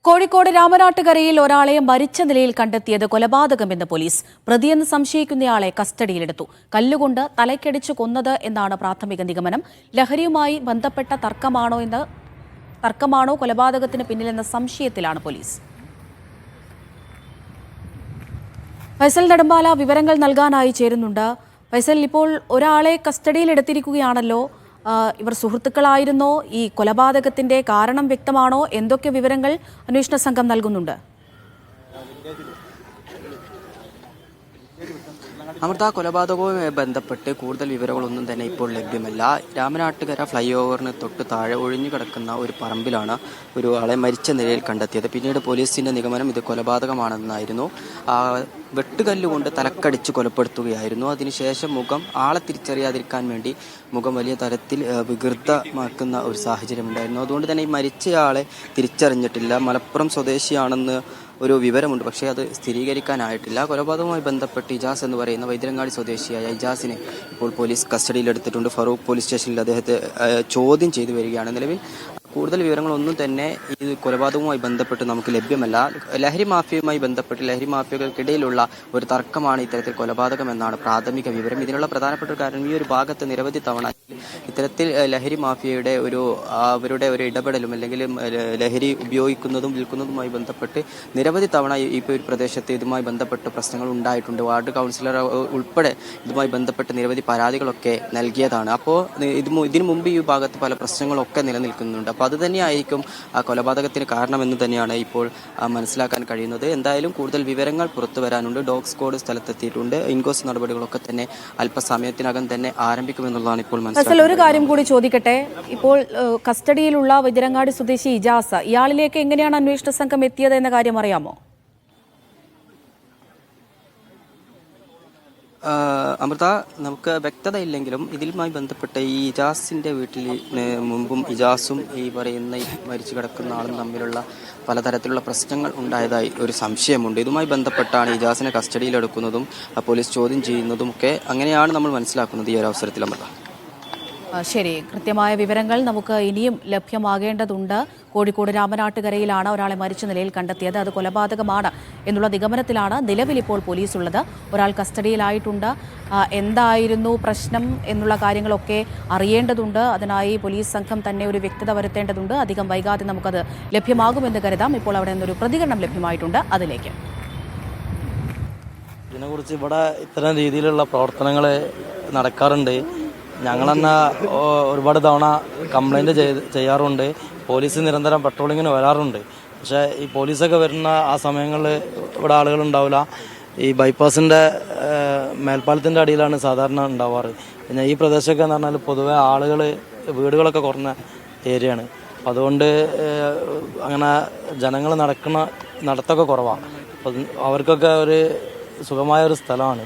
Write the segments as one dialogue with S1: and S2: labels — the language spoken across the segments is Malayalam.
S1: കോഴിക്കോട് രാമനാട്ടുകരയിൽ ഒരാളെ മരിച്ച നിലയിൽ കണ്ടെത്തിയത് കൊലപാതകമെന്ന് പോലീസ്. പ്രതിയെന്ന് സംശയിക്കുന്നയാളെ കസ്റ്റഡിയിലെടുത്തു. കല്ലുകൊണ്ട് തലയ്ക്കടിച്ചു കൊന്നത് എന്നാണ് പ്രാഥമിക നിഗമനം. ലഹരിയുമായി ബന്ധപ്പെട്ട തർക്കമാണോ കൊലപാതകത്തിന് പിന്നിലെന്ന സംശയത്തിലാണ് പോലീസ്. ഫൈസൽ നെടുമ്പാല വിവരങ്ങൾ നൽകാനായി ചേരുന്നുണ്ട്. ഫൈസൽ, ഇപ്പോൾ ഒരാളെ കസ്റ്റഡിയിലെടുത്തിരിക്കുകയാണല്ലോ. ഇവർ സുഹൃത്തുക്കളായിരുന്നോ? ഈ കൊലപാതകത്തിന്റെ കാരണം വ്യക്തമാണോ? എന്തൊക്കെ വിവരങ്ങൾ അന്വേഷണ സംഘം നൽകുന്നുണ്ട്?
S2: അമൃത, കൊലപാതകവുമായി ബന്ധപ്പെട്ട് കൂടുതൽ വിവരങ്ങളൊന്നും തന്നെ ഇപ്പോൾ ലഭ്യമല്ല. രാമനാട്ടുകര ഫ്ലൈ ഓവറിന് തൊട്ട് താഴെ ഒഴിഞ്ഞു കിടക്കുന്ന ഒരു പറമ്പിലാണ് ഒരു ആളെ മരിച്ച നിലയിൽ കണ്ടെത്തിയത്. പിന്നീട് പോലീസിന്റെ നിഗമനം ഇത് കൊലപാതകമാണെന്നായിരുന്നു. വെട്ടുകല്ലുകൊണ്ട് തലക്കടിച്ച് കൊലപ്പെടുത്തുകയായിരുന്നു. അതിനുശേഷം ആളെ തിരിച്ചറിയാതിരിക്കാൻ വേണ്ടി മുഖം വലിയ തരത്തിൽ വികൃതമാക്കുന്ന ഒരു സാഹചര്യമുണ്ടായിരുന്നു. അതുകൊണ്ട് തന്നെ ഈ മരിച്ചയാളെ തിരിച്ചറിഞ്ഞിട്ടില്ല. മലപ്പുറം സ്വദേശിയാണെന്ന് ഒരു വിവരമുണ്ട്, പക്ഷേ അത് സ്ഥിരീകരിക്കാനായിട്ടില്ല. കൊലപാതകവുമായി ബന്ധപ്പെട്ട് ഇജാസ് എന്ന് പറയുന്ന വൈദ്യരങ്ങാടി സ്വദേശിയായ ഇജാസിനെ ഇപ്പോൾ പോലീസ് കസ്റ്റഡിയിലെടുത്തിട്ടുണ്ട്. ഫറൂഖ് പോലീസ് സ്റ്റേഷനിൽ അദ്ദേഹത്തെ ചോദ്യം ചെയ്തു വരികയാണ്. നിലവിൽ കൂടുതൽ വിവരങ്ങളൊന്നും തന്നെ ഈ കൊലപാതകവുമായി ബന്ധപ്പെട്ട് നമുക്ക് ലഭ്യമല്ല. ലഹരി മാഫിയയുമായി ബന്ധപ്പെട്ട് ലഹരി മാഫിയകൾക്കിടയിലുള്ള ഒരു തർക്കമാണ് ഇത്തരത്തിൽ കൊലപാതകമെന്നാണ് പ്രാഥമിക വിവരം. ഇതിനുള്ള പ്രധാനപ്പെട്ട ഒരു കാരണം, ഈ ഒരു ഭാഗത്ത് നിരവധി തവണ ഇത്തരത്തിൽ ലഹരി മാഫിയയുടെ അവരുടെ ഒരു ഇടപെടലും അല്ലെങ്കിൽ ലഹരി ഉപയോഗിക്കുന്നതും വിൽക്കുന്നതുമായി ബന്ധപ്പെട്ട് നിരവധി തവണ ഈ ഒരു പ്രദേശത്ത് ഇതുമായി ബന്ധപ്പെട്ട് പ്രശ്നങ്ങൾ ഉണ്ടായിട്ടുണ്ട്. വാർഡ് കൗൺസിലർ ഉൾപ്പെടെ ഇതുമായി ബന്ധപ്പെട്ട് നിരവധി പരാതികളൊക്കെ നൽകിയതാണ്. അപ്പോൾ ഇതിനു മുമ്പ് ഈ ഭാഗത്ത് പല പ്രശ്നങ്ങളൊക്കെ നിലനിൽക്കുന്നുണ്ട്. അപ്പോൾ അത് തന്നെയായിരിക്കും ആ കൊലപാതകത്തിന് കാരണമെന്ന് തന്നെയാണ് ഇപ്പോൾ മനസ്സിലാക്കാൻ കഴിയുന്നത്. എന്തായാലും കൂടുതൽ വിവരങ്ങൾ പുറത്തു വരാനുണ്ട്. ഡോഗ് സ്ക്വാഡ് സ്ഥലത്തെത്തിയിട്ടുണ്ട്. ഇൻക്വസ്റ്റ് നടപടികളൊക്കെ തന്നെ അല്പസമയത്തിനകം തന്നെ ആരംഭിക്കുമെന്നുള്ളതാണ് ഇപ്പോൾ മനസ്സിലാക്കുന്നത്.
S1: ഒരു കാര്യം കൂടി ചോദിക്കട്ടെ, ഇപ്പോൾ കസ്റ്റഡിയിലുള്ള വൈദ്യരങ്ങാടി സ്വദേശി ഇജാസ്, ഇയാളിലേക്ക് എങ്ങനെയാണ് അന്വേഷണ സംഘം എത്തിയത് എന്ന കാര്യം അറിയാമോ?
S2: അമൃത, നമുക്ക് വ്യക്തതയില്ലെങ്കിലും ഇതിലുമായി ബന്ധപ്പെട്ട ഈ ഇജാസിന്റെ വീട്ടിൽ മുമ്പും ഇജാസും ഈ പറയുന്ന മരിച്ചു കിടക്കുന്ന ആളും തമ്മിലുള്ള പലതരത്തിലുള്ള പ്രശ്നങ്ങൾ ഉണ്ടായതായി ഒരു സംശയമുണ്ട്. ഇതുമായി ബന്ധപ്പെട്ടാണ് ഇജാസിനെ കസ്റ്റഡിയിലെടുക്കുന്നതും പോലീസ് ചോദ്യം ചെയ്യുന്നതും ഒക്കെ. അങ്ങനെയാണ് നമ്മൾ മനസ്സിലാക്കുന്നത് ഈ ഒരു അവസരത്തിൽ. അമൃത,
S1: ശരി, കൃത്യമായ വിവരങ്ങൾ നമുക്ക് ഇനിയും ലഭ്യമാകേണ്ടതുണ്ട്. കോഴിക്കോട് രാമനാട്ടുകരയിലാണ് ഒരാളെ മരിച്ച നിലയിൽ കണ്ടെത്തിയത്. അത് കൊലപാതകമാണ് എന്നുള്ള നിഗമനത്തിലാണ് നിലവിൽ ഇപ്പോൾ പോലീസ് ഉള്ളത്. ഒരാൾ കസ്റ്റഡിയിലായിട്ടുണ്ട്. എന്തായിരുന്നു പ്രശ്നം എന്നുള്ള കാര്യങ്ങളൊക്കെ അറിയേണ്ടതുണ്ട്. അതിനായി പോലീസ് സംഘം തന്നെ ഒരു വ്യക്തത വരുത്തേണ്ടതുണ്ട്. അധികം വൈകാതെ നമുക്കത് ലഭ്യമാകുമെന്ന് കരുതാം. ഇപ്പോൾ അവിടെ നിന്നൊരു പ്രതികരണം ലഭ്യമായിട്ടുണ്ട്. അതിലേക്ക്
S3: ഇതിനെക്കുറിച്ച് ഇവിടെ ഇത്തരം രീതിയിലുള്ള പ്രവർത്തനങ്ങൾ നടക്കാറുണ്ട്. ഞങ്ങളെന്നെ ഒരുപാട് തവണ കംപ്ലൈൻറ്റ് ചെയ്യാറുണ്ട്. പോലീസ് നിരന്തരം പെട്രോളിങ്ങിന് വരാറുണ്ട്. പക്ഷേ ഈ പോലീസൊക്കെ വരുന്ന ആ സമയങ്ങളിൽ ഇവിടെ ആളുകളുണ്ടാവില്ല. ഈ ബൈപ്പാസിൻ്റെ മേൽപ്പാലത്തിൻ്റെ അടിയിലാണ് സാധാരണ ഉണ്ടാവാറ്. പിന്നെ ഈ പ്രദേശമൊക്കെ എന്ന് പറഞ്ഞാൽ പൊതുവെ വീടുകളൊക്കെ കുറഞ്ഞ ഏരിയയാണ്. അതുകൊണ്ട് അങ്ങനെ ജനങ്ങൾ നടത്തൊക്കെ കുറവാണ്. അപ്പം അവർക്കൊക്കെ ഒരു സുഖമായ ഒരു സ്ഥലമാണ്.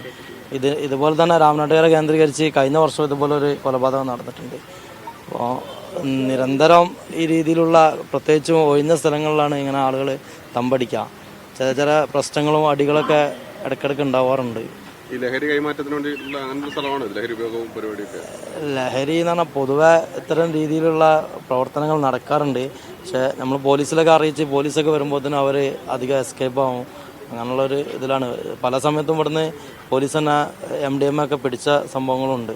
S3: ഇതുപോലെ തന്നെ രാമനാട്ടുകര കേന്ദ്രീകരിച്ച് കഴിഞ്ഞ വർഷം ഇതുപോലെ ഒരു കൊലപാതകം നടന്നിട്ടുണ്ട്. അപ്പോൾ നിരന്തരം ഈ രീതിയിലുള്ള പ്രത്യേകിച്ചും ഒഴിഞ്ഞ സ്ഥലങ്ങളിലാണ് ഇങ്ങനെ ആളുകൾ തമ്പടിക്കുക. ചില പ്രശ്നങ്ങളും അടികളൊക്കെ ഇടയ്ക്കിടയ്ക്ക് ഉണ്ടാവാറുണ്ട്.
S4: ഈ ലഹരി കൈമാറ്റത്തിന് വേണ്ടിയിട്ടുള്ള അങ്ങനത്തെ സ്ഥലമാണ് ലഹരി ഉപയോഗവും പരിപാടിയൊക്കെ.
S3: ലഹരി എന്ന് പറഞ്ഞാൽ പൊതുവെ ഇത്തരം രീതിയിലുള്ള പ്രവർത്തനങ്ങൾ നടക്കാറുണ്ട്. പക്ഷെ നമ്മൾ പോലീസിലൊക്കെ അറിയിച്ച് പോലീസൊക്കെ വരുമ്പോൾ തന്നെ അവർ അധികം എസ്കേപ്പ് ആവും. അങ്ങനെയുള്ളൊരു ഇതിലാണ്. പല സമയത്തും ഇവിടുന്ന് പോലീസ് തന്നെ MDMA ഒക്കെ പിടിച്ച സംഭവങ്ങളുണ്ട്.